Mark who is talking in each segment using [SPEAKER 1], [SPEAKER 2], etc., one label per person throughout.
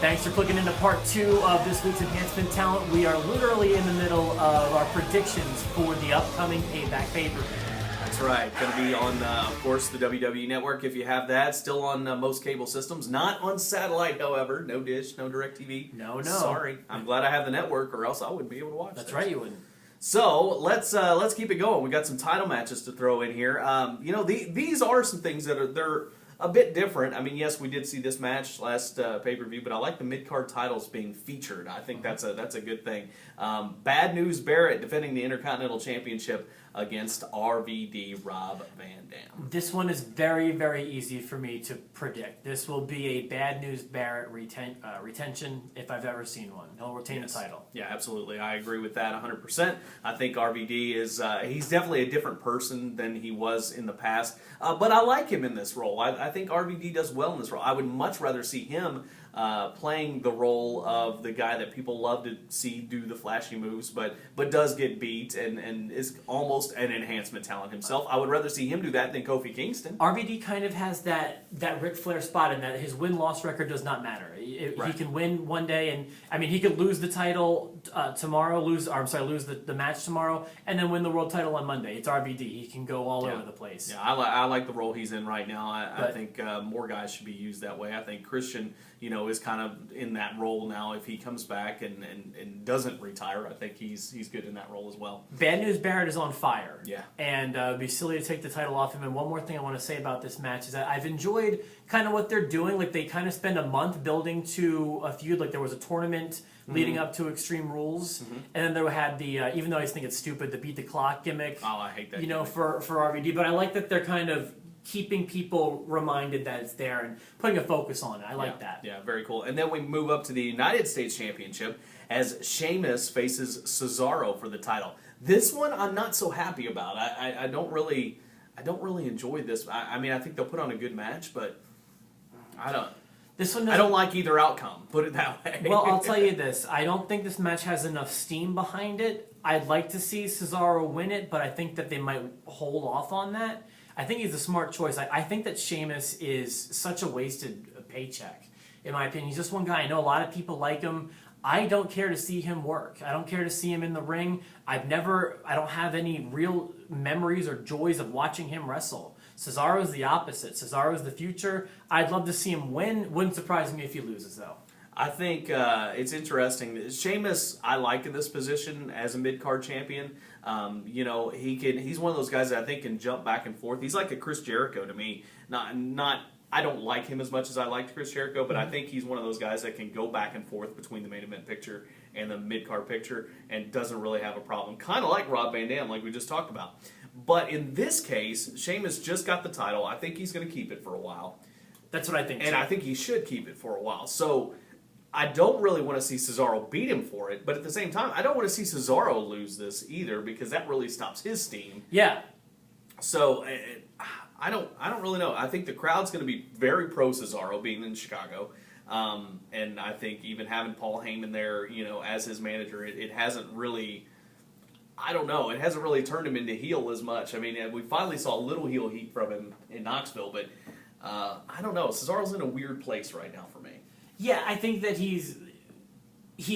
[SPEAKER 1] Thanks for clicking into part 2 of this week's Enhancement Talent. We are literally in the middle of our predictions for the upcoming Payback pay-per-view.
[SPEAKER 2] That's right. Going to be on, of course, the WWE Network if you have that. Still on most cable systems. Not on satellite, however. No Dish, no DirecTV.
[SPEAKER 1] No.
[SPEAKER 2] Sorry. I'm glad I have the network, or else I wouldn't be able to watch
[SPEAKER 1] That's
[SPEAKER 2] this.
[SPEAKER 1] right, you wouldn't.
[SPEAKER 2] So let's keep it going. We got some title matches to throw in here. These are some things that they're a bit different. I mean, yes, we did see this match last pay-per-view, but I like the mid-card titles being featured. I think that's a good thing. Bad News Barrett defending the Intercontinental Championship against RVD Rob Van Dam.
[SPEAKER 1] This one is very, very easy for me to predict. This will be a Bad News Barrett retention if I've ever seen one. He'll retain the title.
[SPEAKER 2] Yeah, absolutely. I agree with that 100%. I think RVD is he's definitely a different person than he was in the past, but I like him in this role. I think RVD does well in this role. I would much rather see him playing the role of the guy that people love to see do the flashy moves, but does get beat and is almost an enhancement talent himself. I would rather see him do that than Kofi Kingston.
[SPEAKER 1] RVD kind of has that Ric Flair spot in that his win-loss record does not matter.
[SPEAKER 2] Right.
[SPEAKER 1] He can win one day, and I mean he could lose the title tomorrow, lose the match tomorrow, and then win the world title on Monday. It's RVD. He can go all over the place.
[SPEAKER 2] Yeah, I like the role he's in right now. I think more guys should be used that way. I think Christian, is kind of in that role now. If he comes back and doesn't retire, I think he's good in that role as well.
[SPEAKER 1] Bad News Barrett is on fire.
[SPEAKER 2] Yeah.
[SPEAKER 1] And it'd be silly to take the title off him. And one more thing I want to say about this match is that I've enjoyed kind of what they're doing. Like, they kind of spend a month building to a feud. Like, there was a tournament leading up to Extreme Rules. And then they had the, even though I just think it's stupid, the beat the clock gimmick.
[SPEAKER 2] Oh, I hate that
[SPEAKER 1] gimmick. For RVD. But I like that they're kind of keeping people reminded that it's there and putting a focus on it. I like that.
[SPEAKER 2] Yeah, very cool. And then we move up to the United States Championship as Sheamus faces Cesaro for the title. This one I'm not so happy about. I don't really enjoy this. I mean, I think they'll put on a good match, but I don't like either outcome. Put it that way.
[SPEAKER 1] Well, I'll tell you this. I don't think this match has enough steam behind it. I'd like to see Cesaro win it, but I think that they might hold off on that. I think he's a smart choice. I think that Sheamus is such a wasted paycheck, in my opinion. He's just one guy. I know a lot of people like him. I don't care to see him work. I don't care to see him in the ring. I don't have any real memories or joys of watching him wrestle. Cesaro's the opposite. Cesaro's the future. I'd love to see him win. Wouldn't surprise me if he loses, though.
[SPEAKER 2] I think it's interesting. Sheamus, I like in this position as a mid-card champion. He's one of those guys that I think can jump back and forth. He's like a Chris Jericho to me. I don't like him as much as I liked Chris Jericho, but I think he's one of those guys that can go back and forth between the main event picture and the mid-card picture and doesn't really have a problem. Kind of like Rob Van Dam, like we just talked about. But in this case, Sheamus just got the title. I think he's going to keep it for a while.
[SPEAKER 1] That's what I think,
[SPEAKER 2] and I think he should keep it for a while. So I don't really want to see Cesaro beat him for it, but at the same time, I don't want to see Cesaro lose this either because that really stops his steam.
[SPEAKER 1] Yeah.
[SPEAKER 2] So I don't really know. I think the crowd's going to be very pro Cesaro being in Chicago, and I think even having Paul Heyman there, as his manager, it hasn't really. I don't know. It hasn't really turned him into heel as much. I mean, we finally saw a little heel heat from him in Knoxville, but I don't know. Cesaro's in a weird place right now for me.
[SPEAKER 1] Yeah, I think that he's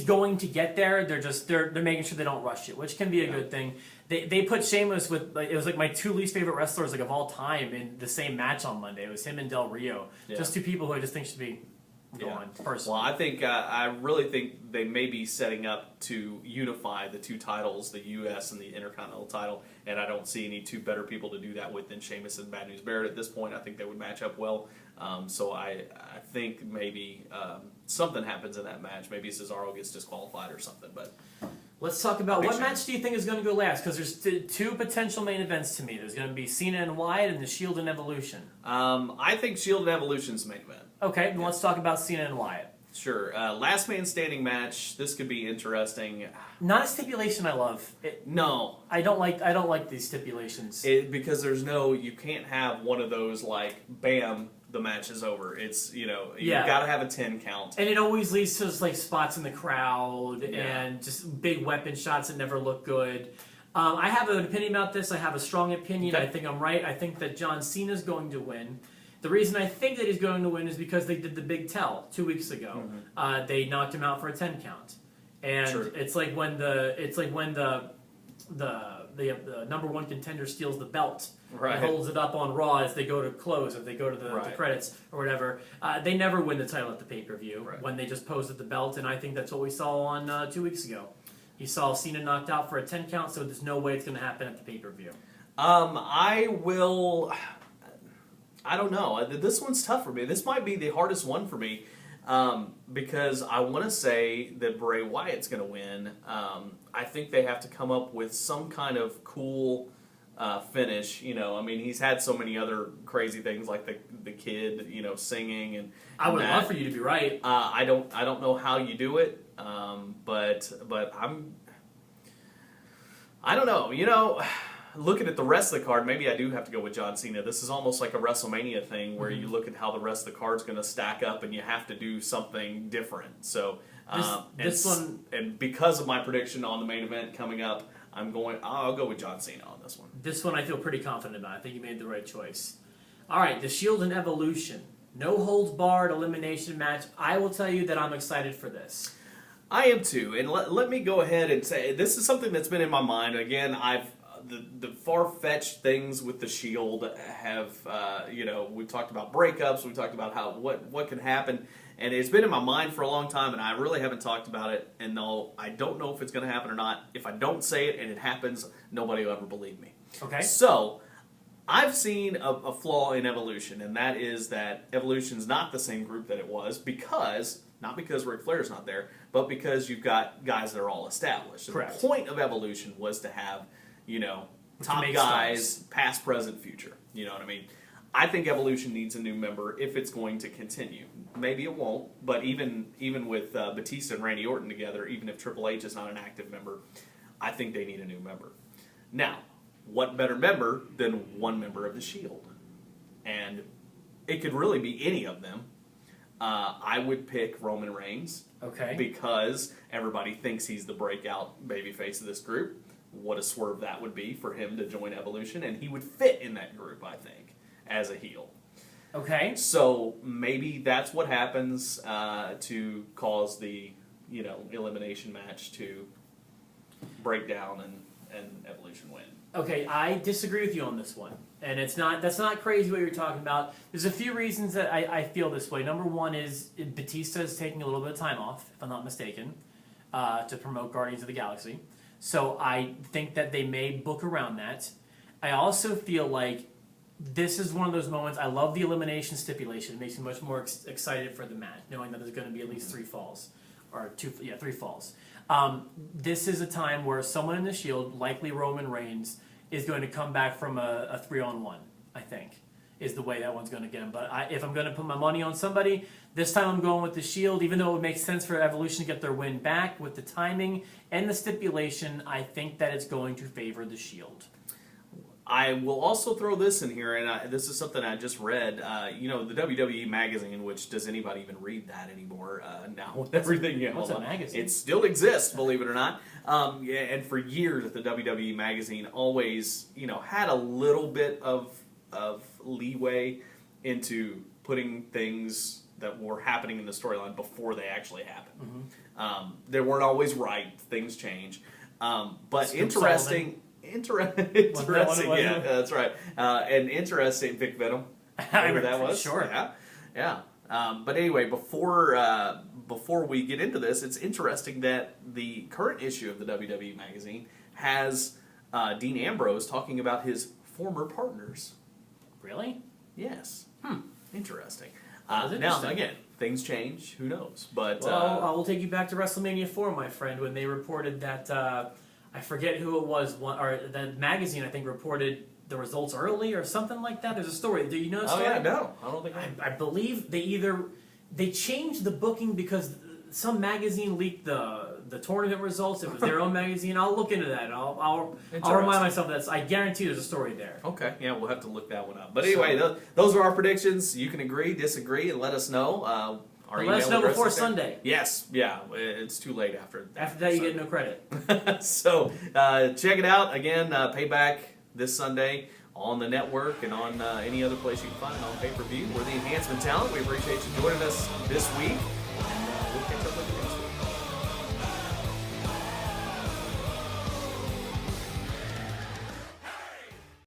[SPEAKER 1] going to get there. They're making sure they don't rush it, which can be a good thing. They put Sheamus with it was like my two least favorite wrestlers of all time in the same match on Monday. It was him and Del Rio, just two people who I just think should be going personally.
[SPEAKER 2] Well, I think I really think they may be setting up to unify the two titles, the U.S. and the Intercontinental title, and I don't see any two better people to do that with than Sheamus and Bad News Barrett at this point. I think they would match up well. So I think maybe something happens in that match. Maybe Cesaro gets disqualified or something. But
[SPEAKER 1] let's talk about what match do you think is going to go last? Because there's two potential main events to me. There's going to be Cena and Wyatt and the Shield and Evolution.
[SPEAKER 2] I think Shield and Evolution's the main event.
[SPEAKER 1] Okay, then let's talk about Cena and Wyatt.
[SPEAKER 2] Sure. Last man standing match. This could be interesting.
[SPEAKER 1] Not a stipulation I love.
[SPEAKER 2] No.
[SPEAKER 1] I don't like these stipulations.
[SPEAKER 2] Because you can't have one of those like, bam, the match is over. It's, you've got to have a 10 count.
[SPEAKER 1] And it always leads to like spots in the crowd and just big weapon shots that never look good. I have an opinion about this. I have a strong opinion.
[SPEAKER 2] Okay.
[SPEAKER 1] I think I'm right. I think that John Cena's going to win. The reason I think that he's going to win is because they did the big tell 2 weeks ago. They knocked him out for a 10 count, and
[SPEAKER 2] True.
[SPEAKER 1] it's like when the number one contender steals the belt
[SPEAKER 2] Right.
[SPEAKER 1] and holds it up on Raw as they go to close, if they go to the
[SPEAKER 2] Right.
[SPEAKER 1] credits or whatever. They never win the title at the pay-per-view
[SPEAKER 2] Right.
[SPEAKER 1] when they just posed the belt, and I think that's what we saw on 2 weeks ago. You saw Cena knocked out for a 10 count, so there's no way it's going to happen at the pay-per-view.
[SPEAKER 2] I don't know. This one's tough for me. This might be the hardest one for me because I want to say that Bray Wyatt's going to win. I think they have to come up with some kind of cool finish. You know, I mean, he's had so many other crazy things like the kid, you know, singing and.
[SPEAKER 1] I would
[SPEAKER 2] that.
[SPEAKER 1] love for you to be right.
[SPEAKER 2] I don't know how you do it, but I don't know. You know. Looking at the rest of the card, maybe I do have to go with John Cena. This is almost like a WrestleMania thing where you look at how the rest of the card's going to stack up and you have to do something different. So,
[SPEAKER 1] this one,
[SPEAKER 2] and because of my prediction on the main event coming up, I'll go with John Cena on this one.
[SPEAKER 1] This one I feel pretty confident about. I think you made the right choice. All right, the Shield and Evolution. No holds barred elimination match. I will tell you that I'm excited for this.
[SPEAKER 2] I am too. And let me go ahead and say this is something that's been in my mind. Again, the far-fetched things with the Shield have, we've talked about breakups, we've talked about what can happen, and it's been in my mind for a long time, and I really haven't talked about it, and no, I don't know if it's going to happen or not. If I don't say it and it happens, nobody will ever believe me.
[SPEAKER 1] Okay.
[SPEAKER 2] So, I've seen a flaw in Evolution, and that is that Evolution's not the same group that it was not because Ric Flair's not there, but because you've got guys that are all established.
[SPEAKER 1] Correct.
[SPEAKER 2] The point of Evolution was to have top
[SPEAKER 1] make
[SPEAKER 2] guys,
[SPEAKER 1] stars.
[SPEAKER 2] past, present, future. You know what I mean? I think Evolution needs a new member if it's going to continue. Maybe it won't, but even with Batista and Randy Orton together, even if Triple H is not an active member, I think they need a new member. Now, what better member than one member of the Shield? And it could really be any of them. I would pick Roman Reigns.
[SPEAKER 1] Okay.
[SPEAKER 2] Because everybody thinks he's the breakout babyface of this group. What a swerve that would be for him to join Evolution, and he would fit in that group, I think, as a heel.
[SPEAKER 1] Okay.
[SPEAKER 2] So maybe that's what happens to cause the elimination match to break down and Evolution win.
[SPEAKER 1] Okay, I disagree with you on this one, and that's not crazy what you're talking about. There's a few reasons that I feel this way. Number one is Batista is taking a little bit of time off, if I'm not mistaken, to promote Guardians of the Galaxy. So I think that they may book around that. I also feel like this is one of those moments. I love the elimination stipulation. It makes me much more excited for the match, knowing that there's going to be at least 3 falls. Or 3 falls. This is a time where someone in the Shield, likely Roman Reigns, is going to come back from a 3-on-1, I think, is the way that one's going to get him. But if I'm going to put my money on somebody, this time I'm going with the Shield, even though it would make sense for Evolution to get their win back with the timing and the stipulation. I think that it's going to favor the Shield.
[SPEAKER 2] I will also throw this in here, and this is something I just read. The WWE magazine, which does anybody even read that anymore now with everything?
[SPEAKER 1] What's a magazine?
[SPEAKER 2] It still exists, believe it or not. And for years, the WWE magazine always, had a little bit of leeway into putting things that were happening in the storyline before they actually happened.
[SPEAKER 1] Mm-hmm.
[SPEAKER 2] They weren't always right. Things change. But
[SPEAKER 1] Scoop
[SPEAKER 2] interesting. Interesting, yeah, that's right. And interesting, Vic Venom. Remember that was?
[SPEAKER 1] Sure.
[SPEAKER 2] Yeah. But anyway, before we get into this, it's interesting that the current issue of the WWE magazine has Dean Ambrose talking about his former partners.
[SPEAKER 1] Really?
[SPEAKER 2] Yes. Interesting.
[SPEAKER 1] That's
[SPEAKER 2] Now,
[SPEAKER 1] interesting.
[SPEAKER 2] again, things change. Who knows? But
[SPEAKER 1] I will take you back to WrestleMania 4, my friend, when they reported that, I forget who it was, or the magazine, I think, reported the results early or something like that. There's a story. Do you know the story?
[SPEAKER 2] Oh, yeah, no. I don't think
[SPEAKER 1] I believe they changed the booking because some magazine leaked the tournament results. It was their own magazine. I'll look into that. I'll remind myself that I guarantee there's a story there.
[SPEAKER 2] Okay, yeah, we'll have to look that one up. But anyway, those are our predictions. You can agree, disagree, and let us know.
[SPEAKER 1] Let us know before Sunday.
[SPEAKER 2] Yes, yeah, it's too late after that.
[SPEAKER 1] After that, you get no credit.
[SPEAKER 2] So check it out again. Payback this Sunday on the network and on any other place you can find it on pay-per-view. We're the Enhancement Talent. We appreciate you joining us this week, and we'll catch up with you next week.